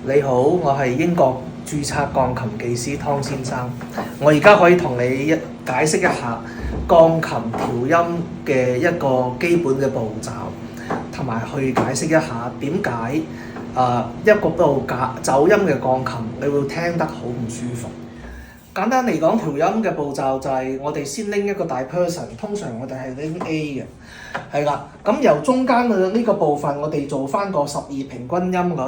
你好，我係英國註冊鋼琴技師湯先生。我而家可以同你解釋一下鋼琴調音嘅一個基本嘅步驟，同埋去解釋一下點解一部走音嘅鋼琴你會聽得好唔舒服。簡單嚟講，調音嘅步驟就係我哋先拎一個大 person， 通常我哋係拎 A 嘅，係啦。咁由中間嘅呢個部分，我哋做翻個12平均音率。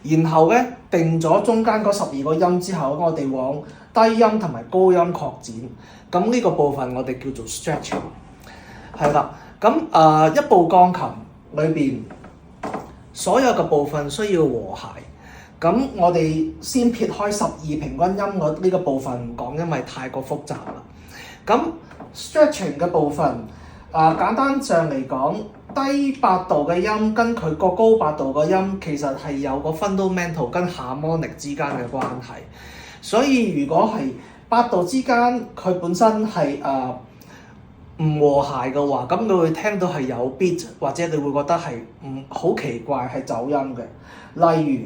然後咧定咗中間嗰12個音之後，我哋往低音同埋高音擴展。咁呢個部分我哋叫做 stretching， 係啦。咁一部鋼琴裏邊所有嘅部分需要和諧。咁我哋先撇開12平均音律呢個部分唔講，因為太過複雜啦。咁 stretching 嘅部分簡單上嚟講，低八度嘅音跟佢個高八度嘅音其實係有個 fundamental 跟 harmonic 之間嘅關係。所以如果係八度之間佢本身係唔和諧嘅話，咁你會聽到係有 beat， 或者你會覺得係好奇怪係走音嘅。例如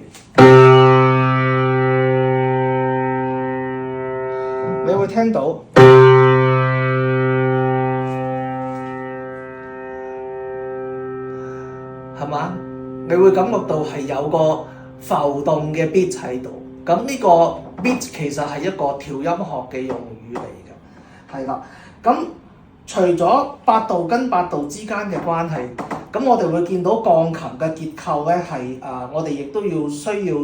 你會聽到係嘛？你會感覺到係有個浮動嘅 beat 喺度。咁呢個 beat 其實係一個調音學嘅用語嚟嘅，係啦。咁除咗八度跟八度之間嘅關係，咁我哋會見到鋼琴嘅結構咧係我哋亦都需要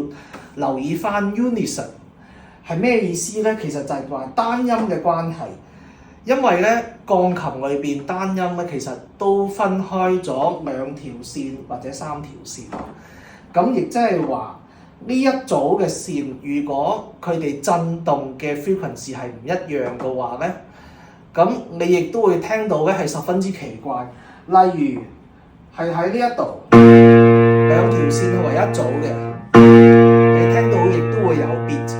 留意翻 unison 係咩意思咧？其實就係話單音嘅關係。因為咧鋼琴裏邊單音咧其實都分開咗2條線或者3條線，咁亦即係話呢一組嘅線，如果佢哋震動嘅 frequency 係唔一樣嘅話咧，咁你亦都會聽到咧係十分之奇怪。例如係喺呢一度2條線為一組嘅，你聽到亦都會有 beat。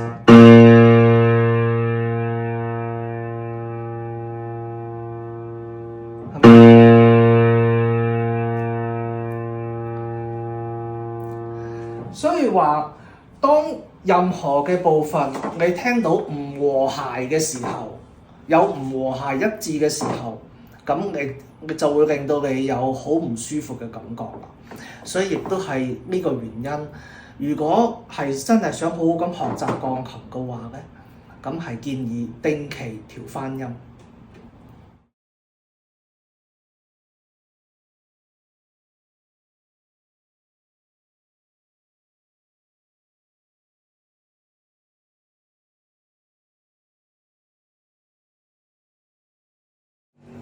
所以話，當任何嘅部分你聽到唔和諧嘅時候，有唔和諧一致嘅時候，咁你就會令到你有好唔舒服嘅感覺啦。所以亦都係呢個原因。如果係真係想好好咁學習鋼琴嘅話咧，咁係建議定期調翻音。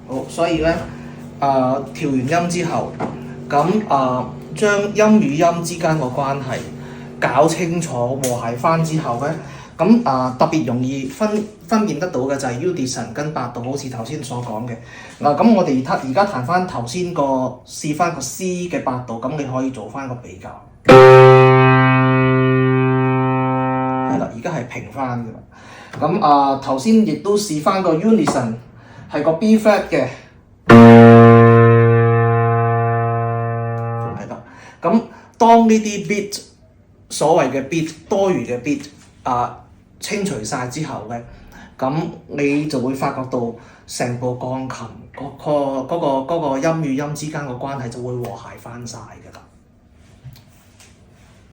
好，所以咧，調完音之後，咁將音與音之間個關係搞清楚、和諧翻之後咧，咁特別容易分辨得到嘅就係 unison 跟八度，好似頭先所講嘅。咁我哋而家彈翻頭先試翻個 C 嘅八度，咁你可以做翻個比較。係啦，而家係平翻嘅啦。咁頭先亦都試翻個 unison。係個 B flat 嘅，係啦。咁當呢啲 beat 所謂嘅 beat 多餘嘅 beat 清除晒之後咧，咁你就會發覺到成部鋼琴嗰個音與音之間嘅關係就會和諧翻晒㗎啦。